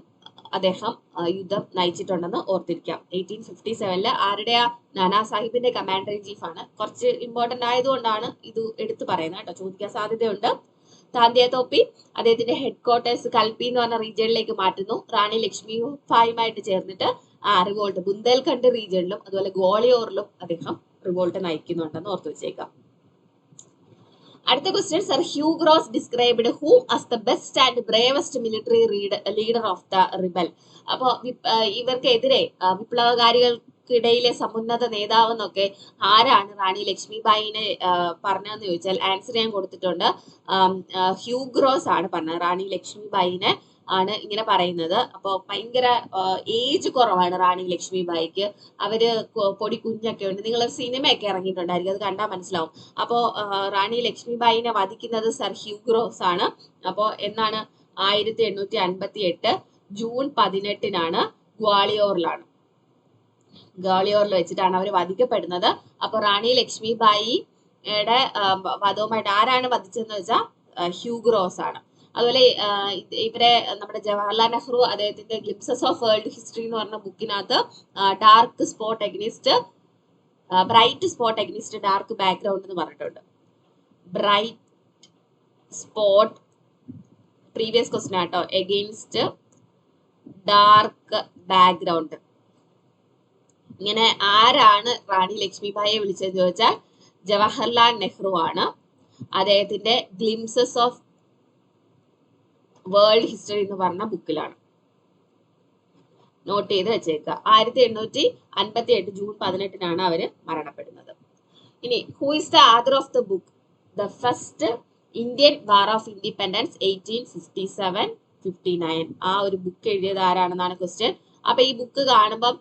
അദ്ദേഹം യുദ്ധം നയിച്ചിട്ടുണ്ടെന്ന് ഓർത്തിരിക്കാം. 1857 ആരുടെയാ? നാനാ സാഹിബിന്റെ കമാൻഡർ ഇൻ ചീഫ് ആണ്. കുറച്ച് ഇമ്പോർട്ടന്റ് ആയതുകൊണ്ടാണ് ഇത് എടുത്തു പറയുന്നത് കേട്ടോ, ചോദിക്കാൻ സാധ്യതയുണ്ട്. താന്തിയ തോപ്പി അദ്ദേഹത്തിന്റെ ഹെഡ് ക്വാർട്ടേഴ്സ് കൽപ്പി എന്ന് പറഞ്ഞ റീജിയണിലേക്ക് മാറ്റുന്നു. റാണി ലക്ഷ്മിബായിയുമായിട്ട് ചേർന്നിട്ട് റിവോൾട്ട് ബുന്ദേൽഖണ്ഡ് റീജിയണിലും അതുപോലെ ഗ്വാളിയോറിലും അദ്ദേഹം റിവോൾട്ട് നയിക്കുന്നുണ്ടെന്ന് ഓർത്തു വെച്ചേക്കാം. അടുത്ത question, sir Hugh Rose described whom as the best and bravest military leader of the rebel. അപ്പോ ഇവർക്കെതിരെ വിപ്ലവകാരികൾക്കിടയിലെ സമുന്നത നേതാവ് എന്നൊക്കെ ആരാണ് റാണി ലക്ഷ്മിബായിനെ പറഞ്ഞതെന്ന് ചോദിച്ചാൽ ആൻസർ ഞാൻ കൊടുത്തിട്ടുണ്ട്. ഹ്യൂ ഗ്രോസ് ആണ് പറഞ്ഞത്. റാണി ലക്ഷ്മിബായിനെ ആണ് ഇങ്ങനെ പറയുന്നത്. അപ്പോൾ ഭയങ്കര ഏജ് കുറവാണ് റാണി ലക്ഷ്മിബായിക്ക്. അവര് പൊടി കുഞ്ഞൊക്കെ ഉണ്ട്. നിങ്ങൾ സിനിമയൊക്കെ ഇറങ്ങിയിട്ടുണ്ടായിരിക്കും, അത് കണ്ടാൽ മനസ്സിലാവും. അപ്പോൾ റാണി ലക്ഷ്മിബായിനെ വധിക്കുന്നത് സർ ഹ്യൂ ഗ്രോസ് ആണ്. അപ്പോൾ എന്നാണ്? 1858 ജൂൺ 18 ഗ്വാളിയോറിലാണ്. ഗ്വാളിയോറിൽ വെച്ചിട്ടാണ് അവർ വധിക്കപ്പെടുന്നത്. അപ്പൊ റാണി ലക്ഷ്മിബായിയുടെ വധവുമായിട്ട് ആരാണ് വധിച്ചതെന്ന് വെച്ചാൽ ഹ്യൂ ഗ്രോസ് ആണ്. അതുപോലെ ഇവരെ നമ്മുടെ ജവഹർലാൽ നെഹ്റു അദ്ദേഹത്തിന്റെ ഗ്ലിംസസ് ഓഫ് വേൾഡ് ഹിസ്റ്ററി എന്ന് പറഞ്ഞ ബുക്കിനകത്ത് bright spot against dark background എന്ന് പറഞ്ഞിട്ടുണ്ട്. ബ്രൈറ്റ് സ്പോട്ട് പ്രീവിയസ് ക്വസ്റ്റ്യൻ ആട്ടോ, എഗെയിൻസ്റ്റ് ഡാർക്ക് ബാക്ക്ഗ്രൗണ്ട്. ഇങ്ങനെ ആരാണ് റാണി ലക്ഷ്മിബായിയെ വിളിച്ചതെന്ന് ചോദിച്ചാൽ ജവഹർലാൽ നെഹ്റു ആണ്. അദ്ദേഹത്തിന്റെ ഗ്ലിംസസ് ഓഫ് വേൾഡ് ഹിസ്റ്ററി എന്ന് പറഞ്ഞ ബുക്കിലാണ്. നോട്ട് ചെയ്ത് വെച്ചേക്കുക. 1858 ജൂൺ 18 അവര് മരണപ്പെടുന്നത്. ഇനി who is the author of the book the first Indian war of independence 1857-59? ആ ഒരു ബുക്ക് എഴുതിയത് ആരാണെന്നാണ് ക്വസ്റ്റ്യൻ. അപ്പൊ ഈ ബുക്ക് കാണുമ്പം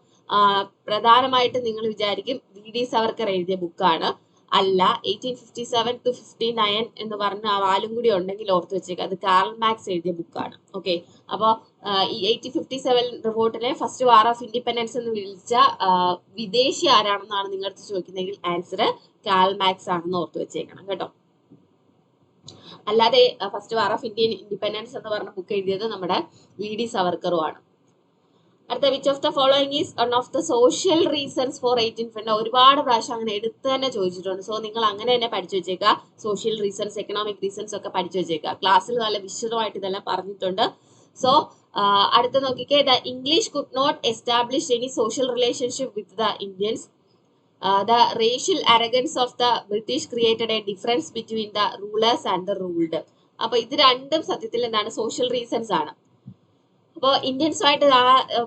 പ്രധാനമായിട്ട് നിങ്ങൾ വിചാരിക്കും VD സാവർക്കർ എഴുതിയ ബുക്കാണ്. അല്ല. 1857 to 59 എന്ന് പറഞ്ഞ ആ വാലും കൂടി ഉണ്ടെങ്കിൽ ഓർത്ത് വെച്ചേക്കുക, അത് കാർൽ മാക്സ് എഴുതിയ ബുക്കാണ്. ഓക്കെ, അപ്പോൾ ഈ 1857 റിവോൾട്ടിനെ ഫസ്റ്റ് വാർ ഓഫ് ഇൻഡിപെൻഡൻസ് എന്ന് വിളിച്ച വിദേശി ആരാണെന്നാണ് നിങ്ങളുടെ ചോദിക്കുന്നതെങ്കിൽ ആൻസർ കാർൽ മാക്സ് ആണെന്ന് ഓർത്ത് വെച്ചേക്കണം കേട്ടോ. അല്ലാതെ first war of Indian independence എന്ന് പറഞ്ഞ ബുക്ക് എഴുതിയത് നമ്മുടെ VD സവർക്കറും ആണ്. അടുത്ത which of the following is one of the social reasons for 1850. ഒരുപാട് പ്രാവശ്യം അങ്ങനെ എടുത്ത് തന്നെ ചോദിച്ചിട്ടുണ്ട്. സോ നിങ്ങൾ അങ്ങനെ തന്നെ പഠിച്ചു വെച്ചേക്കുക. സോഷ്യൽ റീസൺസ്, എക്കണോമിക് റീസൺസ് ഒക്കെ പഠിച്ചു വെച്ചേക്കുക. ക്ലാസ്സിൽ നല്ല വിശദമായിട്ട് ഇതെല്ലാം പറഞ്ഞിട്ടുണ്ട്. സോ അടുത്ത നോക്കിക്കേ, the English could not establish any social relationship with the Indians. The racial arrogance of the British created a difference between the rulers and the ruled. അപ്പൊ ഇത് രണ്ടും സത്യത്തിൽ എന്താണ്, സോഷ്യൽ റീസൺസ് ആണ്. അപ്പോൾ ഇന്ത്യൻസുമായിട്ട്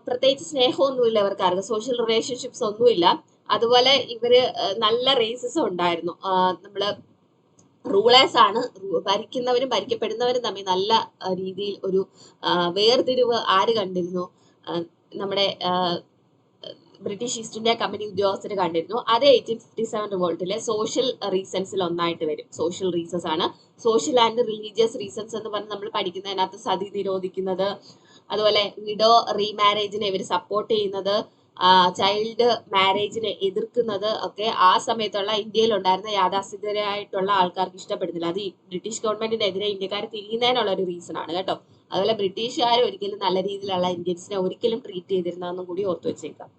പ്രത്യേകിച്ച് സ്നേഹമൊന്നുമില്ല ഇവർക്കാർക്ക്, സോഷ്യൽ റിലേഷൻഷിപ്സ് ഒന്നുമില്ല. അതുപോലെ ഇവര് നല്ല റേസസും ഉണ്ടായിരുന്നു. നമ്മള് റൂളേഴ്സ് ആണ്, ഭരിക്കുന്നവരും ഭരിക്കപ്പെടുന്നവരും തമ്മിൽ നല്ല രീതിയിൽ ഒരു വേർതിരിവ് ആര് കണ്ടിരുന്നു, നമ്മുടെ ബ്രിട്ടീഷ് ഈസ്റ്റ് ഇന്ത്യ കമ്പനി ഉദ്യോഗസ്ഥർ കണ്ടിരുന്നു. അത് 1857 റിവോൾട്ടിലെ സോഷ്യൽ റീസൺസിൽ ഒന്നായിട്ട് വരും. സോഷ്യൽ റീസൺസ് ആണ്. സോഷ്യൽ ആൻഡ് റിലീജിയസ് റീസൺസ് എന്ന് പറഞ്ഞ് നമ്മൾ പഠിക്കുന്നതിനകത്ത് സതി നിരോധിക്കുന്നത്, അതുപോലെ വിഡോ റീമാരേജിനെ ഇവർ സപ്പോർട്ട് ചെയ്യുന്നത്, ചൈൽഡ് മാരേജിനെ എതിർക്കുന്നത് ഒക്കെ ആ സമയത്തുള്ള ഇന്ത്യയിൽ ഉണ്ടായിരുന്ന യാഥാസ്ഥിതരായിട്ടുള്ള ആൾക്കാർക്ക് ഇഷ്ടപ്പെടുന്നില്ല. അത് ഈ ബ്രിട്ടീഷ് ഗവൺമെന്റിനെതിരെ ഇന്ത്യക്കാർ തിരിയുന്നതിനുള്ള ഒരു റീസൺ ആണ് കേട്ടോ. അതുപോലെ ബ്രിട്ടീഷുകാർ ഒരിക്കലും നല്ല രീതിയിലുള്ള ഇന്ത്യൻസിനെ ഒരിക്കലും ട്രീറ്റ് ചെയ്തിരുന്നതെന്നും കൂടി ഓർത്തു വെച്ചേക്കാം.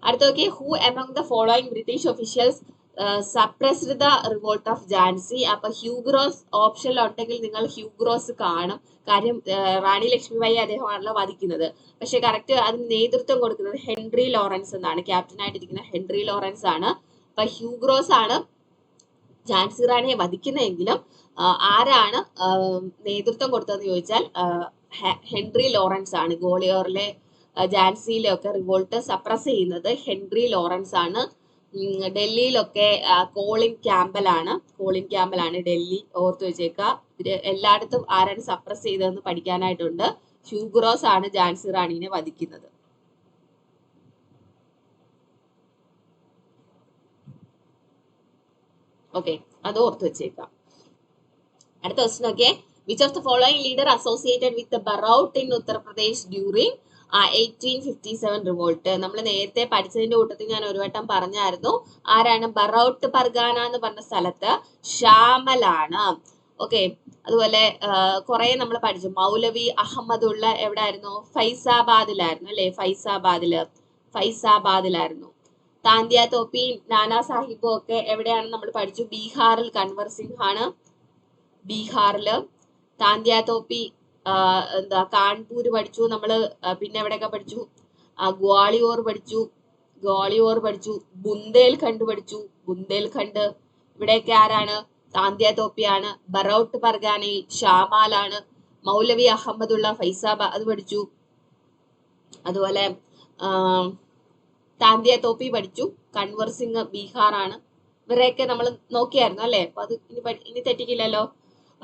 അടുത്ത നോക്കി, who among the following British officials suppressed the revolt of Jhansi. അപ്പൊ ഹ്യൂഗ്രോസ് ഓപ്ഷനിൽ ഉണ്ടെങ്കിൽ നിങ്ങൾ ഹ്യൂഗ്രോസ് കാണും. കാര്യം റാണി ലക്ഷ്മിബായി അദ്ദേഹമാണല്ലോ വധിക്കുന്നത്. പക്ഷെ കറക്റ്റ് അതിന് നേതൃത്വം കൊടുക്കുന്നത് ഹെൻറി ലോറൻസ് എന്നാണ്. ക്യാപ്റ്റൻ ആയിട്ടിരിക്കുന്ന ഹെൻറി ലോറൻസ് ആണ്. അപ്പൊ ഹ്യൂഗ്രോസ് ആണ് ഝാൻസി റാണിയെ വധിക്കുന്നതെങ്കിലും ആരാണ് നേതൃത്വം കൊടുത്തതെന്ന് ചോദിച്ചാൽ ഹെൻറി ലോറൻസ് ആണ്. ഗോളിയോറിലെ ഝാൻസിയിലെ ഒക്കെ റിവോൾട്ട് സപ്രസ് ചെയ്യുന്നത് ഹെൻറി ലോറൻസ് ആണ്. ഡൽഹിയിലൊക്കെ കോളിൻ ക്യാമ്പൽ ആണ് ഡൽഹി, ഓർത്തു വെച്ചേക്കുക. എല്ലായിടത്തും ആരാണ് സപ്രസ് ചെയ്തതെന്ന് പഠിക്കാനായിട്ടുണ്ട്. ഹ്യൂഗ്രോസ് ആണ് ഝാൻസി റാണീനെ വധിക്കുന്നത്. ഓക്കെ, അത് ഓർത്തു വെച്ചേക്കാം. അടുത്ത ക്വസ്റ്റ്യൻ നോക്കിയേ, which of the following leader associated with Baraut in Uttar Pradesh during 1857 revolt. നമ്മൾ നേരത്തെ പഠിച്ചതിന്റെ കൂട്ടത്തിൽ ഞാൻ ഒരു വട്ടം പറഞ്ഞായിരുന്നു. ആരാണ്? ബറൌട്ട് പർഗാന എന്ന് പറഞ്ഞ സ്ഥലത്ത് ഷാമലാണ്. ഓക്കെ, അതുപോലെ കുറെ നമ്മൾ പഠിച്ചു. മൗലവി അഹമ്മദുള്ള എവിടെ ആയിരുന്നു? ഫൈസാബാദിലായിരുന്നു അല്ലെ? ഫൈസാബാദിലായിരുന്നു. താന്തിയ തോപ്പി നാനാ സാഹിബും ഒക്കെ എവിടെയാണ് നമ്മൾ പഠിച്ചു? ബീഹാറിൽ. കൻവർ സിംഗ് ആണ് ബീഹാറില്. താന്തിയ തോപ്പി എന്താ കാൺപൂർ പഠിച്ചു നമ്മള്. പിന്നെ എവിടെയൊക്കെ പഠിച്ചു? ഗ്വാളിയോർ പഠിച്ചു. ബുന്ദേൽഖണ്ഡ് പഠിച്ചു. ഇവിടെയൊക്കെ ആരാണ്? താന്തിയ തോപ്പിയാണ്. ബറൌട്ട് പർഗാനയിൽ ഷാമാലാണ്. മൗലവി അഹമ്മദുള്ള ഫൈസാബാദ് പഠിച്ചു. അതുപോലെ താന്തിയ തോപ്പി പഠിച്ചു. കൻവർ സിംഗ് ബീഹാർ ആണ്. ഇവരെയൊക്കെ നമ്മൾ നോക്കിയായിരുന്നു അല്ലെ? അപ്പൊ അത് ഇനി തെറ്റിക്കില്ലല്ലോ.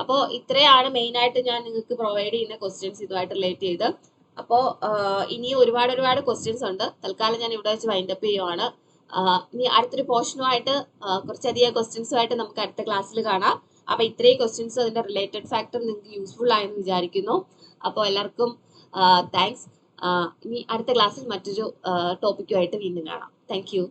അപ്പോൾ ഇത്രയാണ് മെയിൻ ആയിട്ട് ഞാൻ നിങ്ങൾക്ക് പ്രൊവൈഡ് ചെയ്യുന്ന ക്വസ്റ്റ്യൻസ് ഇതുമായിട്ട് റിലേറ്റ് ചെയ്ത്. അപ്പോൾ ഇനി ഒരുപാട് ക്വസ്റ്റ്യൻസ് ഉണ്ട്. തൽക്കാലം ഞാൻ ഇവിടെ വെച്ച് വൈൻഡപ്പ് ചെയ്യുവാണ്. ഇനി അടുത്തൊരു പോർഷനുമായിട്ട് കുറച്ചധികം ക്വസ്റ്റ്യൻസുമായിട്ട് നമുക്ക് അടുത്ത ക്ലാസ്സിൽ കാണാം. അപ്പൊ ഇത്രയും ക്വസ്റ്റ്യൻസ് അതിന്റെ റിലേറ്റഡ് ഫാക്ടർ നിങ്ങൾക്ക് യൂസ്ഫുൾ ആയെന്ന് വിചാരിക്കുന്നു. അപ്പോൾ എല്ലാവർക്കും താങ്ക്സ്. ഇനി അടുത്ത ക്ലാസ്സിൽ മറ്റൊരു ടോപ്പിക്കുമായിട്ട് വീണ്ടും കാണാം. Thank you.